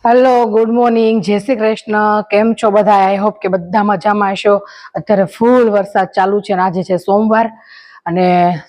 Hello, good morning, જય શ્રી કૃષ્ણ. કેમ છો બધા? આઈ હોપ કે બધા મજામાં હશો. અત્યારે ફૂલ વરસાદ ચાલુ છે અને આજે છે સોમવાર અને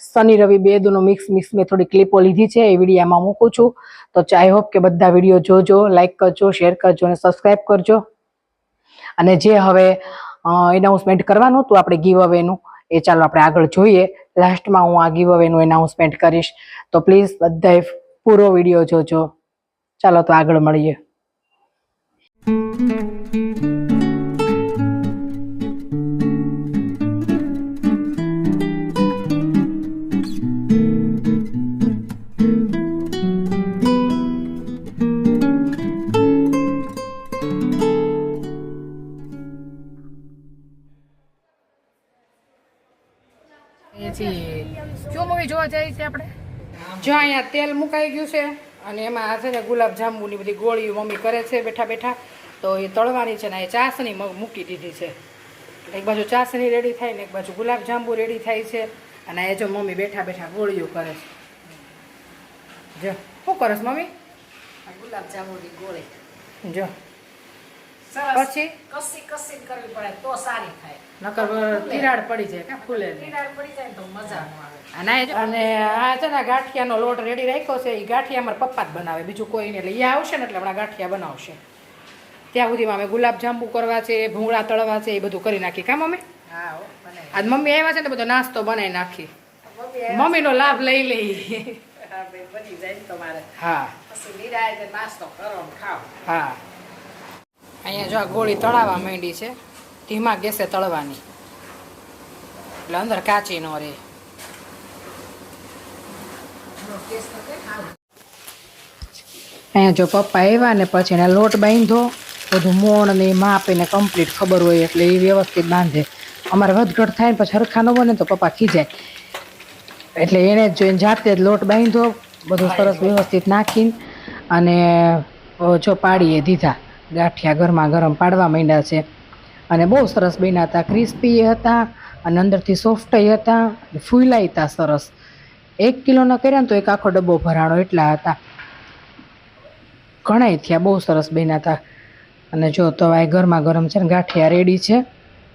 શનિ રવિ બે દુનો મિક્સ મેં થોડી ક્લિપો લીધી છે, એ વિડીયામાં મૂકું છું. તો આઈ હોપ કે બધા વિડીયો જોજો, લાઈક કરજો, શેર કરજો અને સબસ્ક્રાઈબ કરજો. અને જે હવે એનાઉન્સમેન્ટ કરવાનું હતું આપણે ગીવ અવેનું, એ ચાલો આપણે આગળ જોઈએ. લાસ્ટમાં હું આ ગીવ અવેનું એનાઉન્સમેન્ટ કરીશ, તો પ્લીઝ બધાએ પૂરો વિડીયો જોજો. ચાલો તો આગળ મળીએ. જો મૂવી જોવા જાય છે આપણે, જો અહીંયા તેલ મુકાઈ ગયું છે અને એમાં આ છે ને ગુલાબ જાંબુની બધી ગોળીઓ મમ્મી કરે છે બેઠા બેઠા. તો એ તળવાની છે ને એ ચાસણી મૂકી દીધી છે. એક બાજુ ચાસણી રેડી થાય ને એક બાજુ ગુલાબ જાંબુ રેડી થાય છે. અને એ જો મમ્મી બેઠા બેઠા ગોળીઓ કરે છે. જો શું કરે છે મમ્મી? ગુલાબ જાંબુની ગોળી. જો પછી કસી કરવી પડે તો સારી થાય, નકર તિરાડ પડી જાય કે ફૂલે તિરાડ પડી જાય તો મજા ન આવે. અને આ છે ને ગાંઠિયાનો લોટ રેડી રાખ્યો છે. એ ગાંઠિયા મારા પપ્પા જ બનાવે, બીજું કોઈ નહીં. એટલે એ આવશે ને એટલે હમણાં ગાંઠિયા બનાવશે. ત્યાં સુધીમાં અમે ગુલાબ જાંબુ કરવા છે, ભૂંગળા તળવા છે, એ બધું કરી નાખી. કા મમ્મી? હા, આજ મમ્મી આવ્યા છે ને બધો નાસ્તો બનાવી નાખી. મમ્મીનો લાભ લઈ લઈ. બની જાય તમારે. હા, પછી નિરાયતે નાસ્તો કરો ને ખાઓ. હા. અહીંયા જો આ ગોળી તળાવવા માંડી છે, ધીમા ગેસે તળવાની, એટલે અંદર કાચી ન રહે. અહીંયા જો પપ્પા આવ્યા ને પછી એને લોટ બાંધો, બધું મોણ ને માપ એને કમ્પ્લીટ ખબર હોય એટલે એ વ્યવસ્થિત બાંધે. અમારે વધઘટ થાય ને પછી હરખા ન બને તો પપ્પા ખીજાય, એટલે એને જ જોઈને જાતે જ લોટ બાંધો, બધું સરસ વ્યવસ્થિત નાખીને અને જો પાડીએ દીધા. ગાંઠિયા ગરમા ગરમ પાડવા માંડ્યા છે અને બહુ સરસ બન્યા હતા. ક્રિસ્પી હતા અને અંદરથી સોફ્ટય હતા, ફૂલાય હતા સરસ. 1 કિલોના કર્યા ને તો એક આખો ડબ્બો ભરાણો એટલા હતા. ઘણાય થયા, બહુ સરસ બન્યા હતા. અને જો તો આ ગરમા ગરમ છે ને ગાંઠિયા રેડી છે.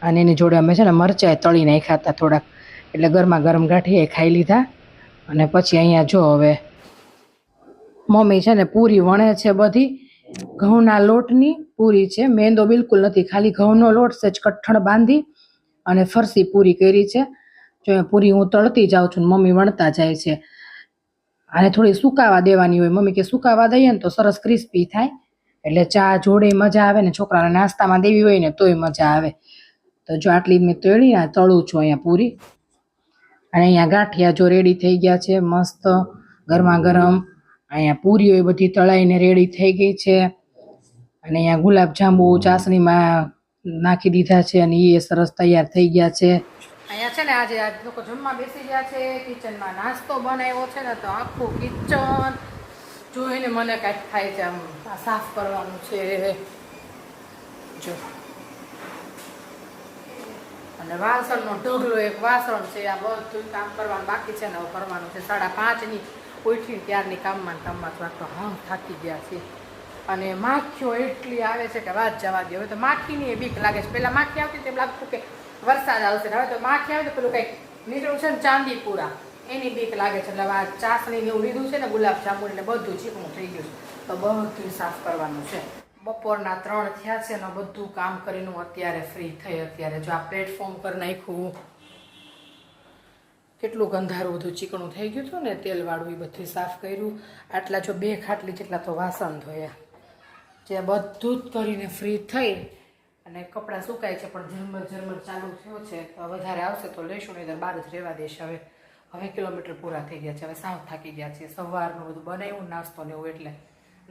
અને એની જોડે અમે છે ને મરચાં તળી નાખ્યા હતા થોડાક, એટલે ગરમા ગરમ ગાંઠિયા ખાઈ લીધા. અને પછી અહીંયા જો હવે મમ્મી છે ને પૂરી વણે છે, બધી ઘઉંના લોટની પૂરી છે. મેંદો બિલકુલ નથી, ખાલી ઘઉંનો લોટ છે જ કઠણ બાંધી અને ફરસી પૂરી કરી છે. જો પૂરી હું તળતી જાઉં છું ને મમ્મી વણતા જાય છે. અને થોડી સુકાવા દેવાની હોય, મમ્મી કે સુકાવા દઈએ ને તો સરસ ક્રિસ્પી થાય, એટલે ચા જોડે મજા આવે ને છોકરાને નાસ્તામાં દેવી હોય ને તોય મજા આવે. તો જો આટલી મેં તળી ને તળું છું અહીંયા પૂરી. અને અહીંયા ગાંઠિયા જો રેડી થઈ ગયા છે મસ્ત ગરમા ગરમ. અહીંયા પૂરીઓ એ બધી તળાઈને રેડી થઈ ગઈ છે. અને અહીંયા ગુલાબ જાંબુ ચાસણીમાં નાખી દીધા છે અને એ સરસ તૈયાર થઈ ગયા છે. અહીંયા છે ને આજે લોકો જમવા બેસી ગયા છે. કિચનમાં નાસ્તો બનાવ્યો છે ને તો આખું કિચન જોઈને મને કાંઈક થાય છે, આમ સાફ કરવાનું છે. જો અને વાસણનો ઢગલો એક વાસણ છે, આ બધું કામ કરવાનું બાકી છે ને કરવાનું છે. 5:30ની ઉઠીને ત્યારની કામમાં તો થાકી ગયા છે. અને માખીઓ એટલી આવે છે કે વાત જવા દે. હવે તો માખીની બીક લાગે છે. પહેલાં માખી આવતી તેમ લાગતું કે વરસાદ આવશે, હવે તો માખી આવે તો પેલું કંઈક નીકળ્યું છે ને ચાંદીપુરા, એની બીક લાગે છે. એટલે આ ચાસણીને એવું લીધું છે ને ગુલાબ જાંબુ ને બધું ચીકણું થઈ ગયું છે, તો બધું સાફ કરવાનું છે. બપોરના 3 થયા છે ને બધું કામ કરીને હું અત્યારે ફ્રી થઈ. અત્યારે જો આ પ્લેટફોર્મ કરી નાખ્યું, કેટલું ગંધારું બધું ચીકણું થઈ ગયું હતું ને તેલવાળું, એ બધું સાફ કર્યું. આટલા જો 2 ખાટલી જેટલા તો વાસણ ધોયા. જે બધું જ કરીને ફ્રી થઈ અને કપડાં સુકાય છે, પણ ઝરમર ચાલુ થયો છે. તો વધારે આવશે તો લઈશું, નહીં બહાર જ રહેવા દેશે. હવે કિલોમીટર પૂરા થઈ ગયા છે, હવે સાવ થાકી ગયા છે. સવારનું બધું બનાવ્યું નાસ્તો ને એવું, એટલે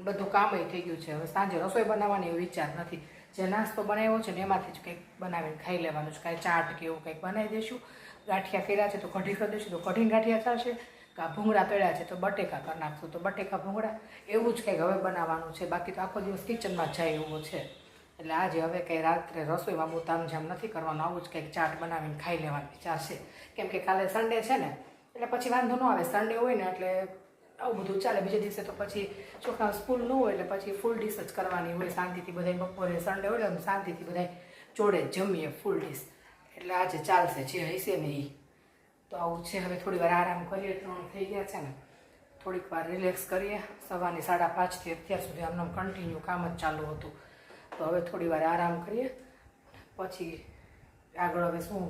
બધું કામય થઈ ગયું છે. હવે સાંજે રસોઈ બનાવવાની એવો વિચાર નથી. જે નાસ્તો બનાવ્યો છે ને એમાંથી જ કંઈક બનાવીને ખાઈ લેવાનું છે. કાંઈ ચાટ કે એવું કંઈક બનાવી દઈશું. ગાંઠિયા કર્યા છે તો કઢી કરી દઈશું, તો કઢીને ગાંઠિયા ચાલશે. કાં ભૂંગળા તળ્યા છે તો બટેકા કરી નાખશું, તો બટેકા ભૂંગળા એવું જ કંઈક હવે બનાવવાનું છે. બાકી તો આખો દિવસ કિચનમાં જાય એવું છે. એટલે આજે હવે કંઈ રાત્રે રસોઈમાં બહુ તામઝામ નથી કરવાનું, આવું જ કંઈક ચાટ બનાવીને ખાઈ લેવાનું વિચાર છે. કેમ કે કાલે સન્ડે છે ને, એટલે પછી વાંધો ન આવે. સન્ડે હોય ને એટલે આવું બધું ચાલે. બીજા દિવસે તો પછી છોકરા સ્કૂલ ન હોય એટલે પછી ફૂલ ડીશ જ કરવાની હોય શાંતિથી. બધા બપોરે સન્ડે હોય ને શાંતિથી બધા જોડે જમીએ ફૂલ ડીશ. એટલે આજે ચાલશે જે હશે ને એ. તો આવું છે. હવે થોડી વાર આરામ કરીએ. 3 થઈ ગયા છે ને, થોડીક વાર રિલેક્સ કરીએ. સવારની 5:30થી અત્યાર સુધી આમનું કન્ટિન્યુ કામ જ ચાલુ હતું. તો હવે થોડી વાર આરામ કરીએ, પછી આગળ હવે શું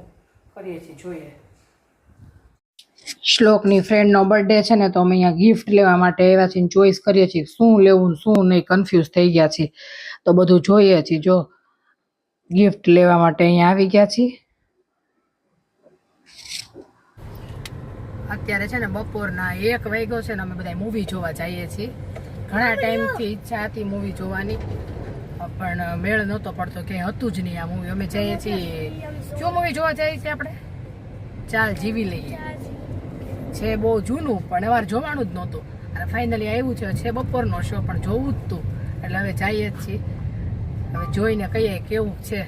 કરીએ છીએ જોઈએ. શ્લોકની ફ્રેન્ડનો બર્થડે છે ને, તો અમે અહીંયા ગિફ્ટ લેવા માટે આવ્યા છીએ. ચોઈસ કરીએ છીએ શું લેવું શું નહીં, કન્ફ્યુઝ થઈ ગયા છીએ. તો બધું જોઈએ છીએ. જો ગિફ્ટ લેવા માટે અહીંયા આવી ગયા છીએ. અત્યારે છે ને બપોરના 1 વાગ્યો છે ને, અમે બધા મૂવી જોવા જઈએ છીએ. ઘણા ટાઈમથી ઈચ્છા હતી મૂવી જોવાની, પણ મેળ નહોતો પડતો, કે હતું જ નહીં આ મૂવી. અમે જઈએ છીએ, કયો મૂવી જોવા જઈએ છીએ આપણે? ચાલ જીવી લઈએ. છે બહુ જૂનું, પણ અમારે જોવાનું જ નહોતું, અને ફાઇનલી આવ્યું છે બપોરનો શો, પણ જોવું જ હતું. એટલે હવે જઈએ જ છીએ. હવે જોઈને કહીએ કેવું છે.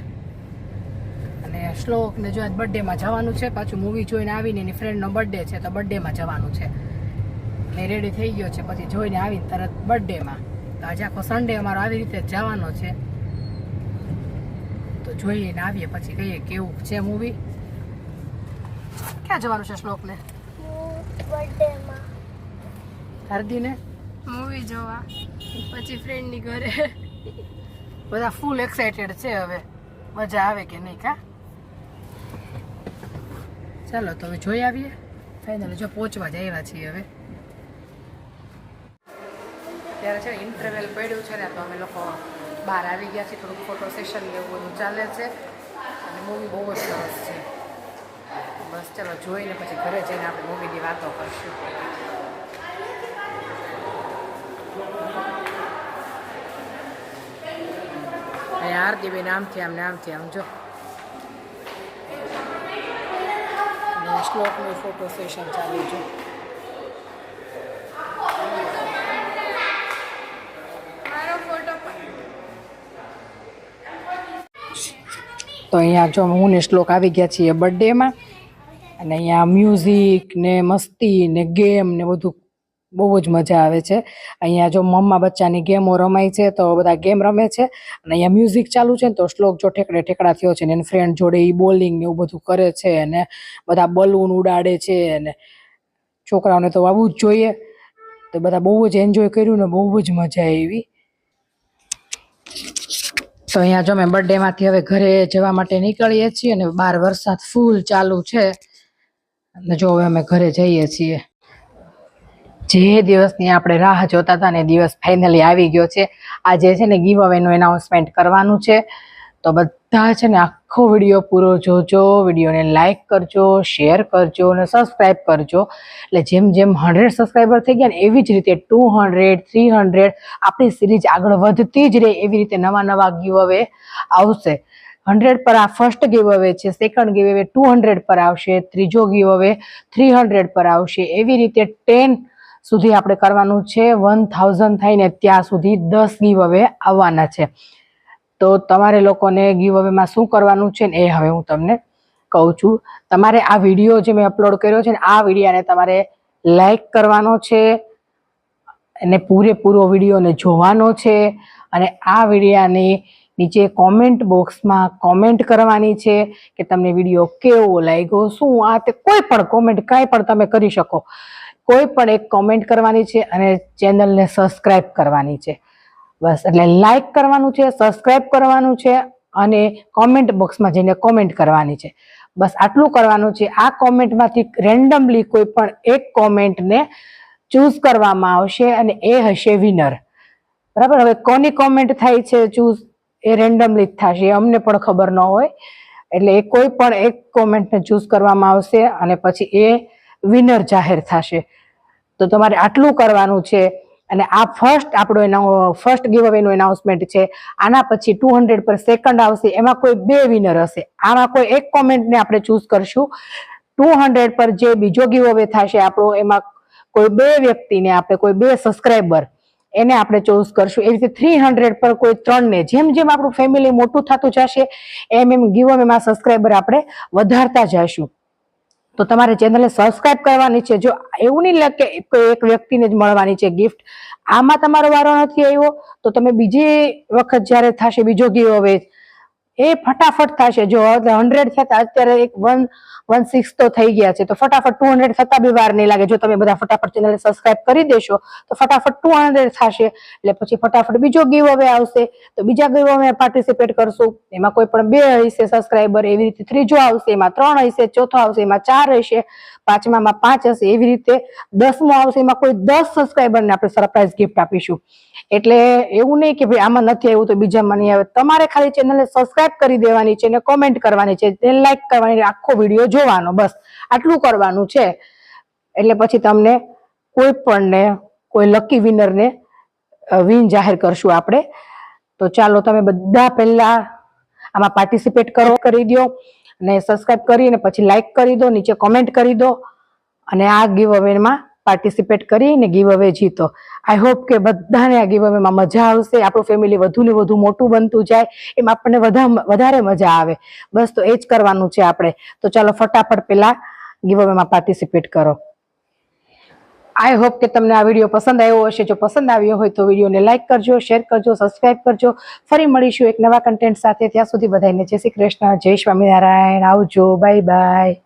અને શ્લોકને જો આજ બર્થડેમાં જવાનું છે. પાછું મૂવી જોઈને આવીને એની ફ્રેન્ડનો બર્થડે છે, તો બર્થડેમાં જવાનું છે. એટલે રેડી થઈ ગયો છે. પછી જોઈને આવીને તરત બર્થડેમાં. તો આજે આખો સન્ડે અમારો આવી રીતે જવાનો છે. તો જોઈને આવીએ પછી કહીએ કેવું છે મૂવી. ક્યાં જવાનું છે શ્લોકને? બર્થડેમાં હરદીને મૂવી જોવા, પછી ફ્રેન્ડની ઘરે. બધા ફૂલ એક્સાઇટેડ છે. હવે મજા આવે કે નહીં કા? ચાલો તો હવે જોઈ આવીએ. ફાઇનલી જો પહોંચવા જ આવ્યા છીએ હવે. ત્યારે છે ને ઇન્ટરવેલ પડ્યું છે ને, તો અમે લોકો બહાર આવી ગયા છીએ. થોડુંક ફોટો સેશન એવું બધું ચાલે છે, અને મૂવી બહુ જ સરસ છે. બસ ચાલો જોઈને પછી ઘરે જઈને આપણે મૂવીની વાતો કરશું. અહીંયા આરતીબેન આમથી આમ ને આમથી આમ જો. અને શ્લોકનું ફોટો સેશન ચાલુ છે. મારો ફોટો તો અહીંયા જો હું ને શ્લોક આવી ગયા છીએ બર્થડેમાં. અને અહીંયા મ્યુઝિક ને મસ્તી ને ગેમ ને બધું બહુ જ મજા આવે છે. અહીંયા જો મમ્મા બચ્ચાની ગેમો રમાય છે, તો બધા ગેમ રમે છે. અને અહીંયા મ્યુઝિક ચાલુ છે ને, તો શ્લોક જો ઠેકડા થયો છે ને એની ફ્રેન્ડ જોડે એ બોલિંગ ને એવું બધું કરે છે, અને બધા બલૂન ઉડાડે છે. અને છોકરાઓને તો આવવું જ જોઈએ. તો બધા બહુ જ એન્જોય કર્યું ને બહુ જ મજા આવી. તો અહીંયા જો અમે બર્થડેમાંથી હવે ઘરે જવા માટે નીકળીએ છીએ, અને બહાર વરસાદ ફૂલ ચાલુ છે. અને જો હવે અમે ઘરે જઈએ છીએ. જે દિવસની આપણે રાહ જોતા હતા ને, દિવસ ફાઇનલી આવી ગયો છે. આજે છે ને ગીવ અવેનું એનાઉન્સમેન્ટ કરવાનું છે. તો બધા છે ને આખો વિડીયો પૂરો જોજો. વિડીયોને લાઇક કરજો, શેર કરજો અને સબસ્ક્રાઈબ કરજો. એટલે જેમ જેમ 100 સબસ્ક્રાઈબર થઈ ગયા ને, એવી જ રીતે 200, 300 આપણી સિરીઝ આગળ વધતી જ રહે. એવી રીતે નવા ગીવ અવે આવશે. 100 પર આ ફર્સ્ટ ગીવ અવે છે, સેકન્ડ ગીવ અવે 200 પર આવશે, ત્રીજો ગીવ અવે 300 પર આવશે. એવી રીતે 10 સુધી આપણે કરવાનું છે. 1000 થાય ને ત્યાં સુધી 10 ગીવ અવે આવવાના છે. તો તમારે લોકોને ગીવ અવેમાં શું કરવાનું છે ને, એ હવે હું તમને કહું છું. તમારે આ વિડીયો જે મેં અપલોડ કર્યો છે ને, આ વિડીયોને તમારે લાઈક કરવાનો છે, અને પૂરેપૂરો વિડીયોને જોવાનો છે. અને આ વિડીયાની નીચે કોમેન્ટ બોક્સમાં કોમેન્ટ કરવાની છે કે તમને વિડીયો કેવો લાગ્યો, શું આ તે કોઈ પણ કોમેન્ટ કાંઈ પણ તમે કરી શકો. કોઈ પણ એક કોમેન્ટ કરવાની છે, અને ચેનલને સબસ્ક્રાઈબ કરવાની છે. બસ એટલે લાઈક કરવાનું છે, સબસ્ક્રાઈબ કરવાનું છે, અને કોમેન્ટ બોક્સમાં જઈને કોમેન્ટ કરવાની છે. બસ આટલું કરવાનું છે. આ કોમેન્ટમાંથી રેન્ડમલી કોઈ પણ એક કોમેન્ટને ચૂઝ કરવામાં આવશે, અને એ હશે વિનર. બરાબર? હવે કોની કોમેન્ટ થાય છે ચૂઝ, એ રેન્ડમલી જ થશે, અમને પણ ખબર ન હોય. એટલે એ કોઈ પણ એક કોમેન્ટને ચૂઝ કરવામાં આવશે, અને પછી એ વિનર જાહેર થશે. તો તમારે આટલું કરવાનું છે. અને આ ફર્સ્ટ ગીવ અવેનું એનાઉન્સમેન્ટ છે. આના પછી 200 પર સેકન્ડ આવશે, એમાં કોઈ 2 વિનર હશે. આમાં કોઈ એક કોમેન્ટને આપણે ચૂઝ કરશું. 200 પર જે બીજો ગીવ અવે થશે આપણો, એમાં કોઈ 2 વ્યક્તિને આપણે, કોઈ 2 સબસ્ક્રાઈબર એને આપણે ચૂઝ કરશું. એવી રીતે 300 પર કોઈ 3 ને. જેમ જેમ આપણું ફેમિલી મોટું થતું જશે, એમ એમ ગીવ અવેમાં સબસ્ક્રાઈબર આપણે વધારતા જઈશું. તો તમારે ચેનલને સબસ્ક્રાઇબ કરવાની છે. જો એવું નહીં લાગે કે કોઈ એક વ્યક્તિને જ મળવાની છે ગિફ્ટ, આમાં તમારો વારો નથી આવ્યો તો તમે બીજી વખત જ્યારે થશે બીજો ગીવ અવે એ ફટાફટ થશે. જો 100 થતા અત્યારે એક 116 તો થઈ ગયા છે, તો ફટાફટ 200 થતા બી વાર નહીં લાગે. જો તમે બધા ફટાફટ ચેનલને સબસ્ક્રાઇબ કરી દેશો તો ફટાફટ 200 થશે, એટલે પછી ફટાફટ બીજો ગીવ અવે આવશે, તો બીજા ગીવ અવે પાર્ટિસિપેટ કરશું. એમાં કોઈ પણ 2 હશે સબસ્ક્રાઇબર, એવી રીતે ત્રીજો આવશે, એમાં 3 હશે, ચોથો આવશે એમાં 4 હશે, પાંચમામાં 5 હશે, એવી રીતે 10મો આવશે એમાં કોઈ 10 સબસ્ક્રાઇબરને આપણે સરપ્રાઈઝ ગિફ્ટ આપીશું. એટલે એવું નહીં કે ભાઈ આમાં નથી આવ્યું તો બીજામાં નહીં આવે. તમારે ખાલી ચેનલને સબસ્ક્રાઇબ કરી દેવાની છે ને કોમેન્ટ કરવાની છે, લાઈક કરવાની, આખો વિડીયો જોવાનો, બસ આટલું કરવાનું છે. એટલે પછી તમને કોઈ પણને કોઈ લકી વિનરને વિન જાહેર કરશું આપણે. તો ચાલો તમે બધા પહેલા આમાં પાર્ટિસિપેટ કરી દો અને સબસ્ક્રાઇબ કરીને પછી લાઈક કરી દો, નીચે કોમેન્ટ કરી દો અને આ ગીવ અવેમાં પાર્ટિસિપેટ કરીને ગીવ અવે જીતો. આઈ હોપ કે બધાને આ ગીવ અવેમાં મજા આવશે, આપણું ફેમિલી વધુ ને વધુ મોટું બનતું જાય, એમાં આપણને વધારે મજા આવે. બસ તો એ જ કરવાનું છે આપણે. તો ચાલો ફટાફટ પેલા ગીવ અવેમાં પાર્ટિસિપેટ કરો. આઈ હોપ કે તમને આ વિડીયો પસંદ આવ્યો હશે. જો પસંદ આવ્યો હોય તો વિડીયોને લાઈક કરજો, શેર કરજો, સબસ્ક્રાઇબ કરજો. ફરી મળીશું એક નવા કન્ટેન્ટ સાથે. ત્યાં સુધી બધાને જય શ્રી કૃષ્ણ, જય સ્વામિનારાયણ, આવજો, બાય બાય.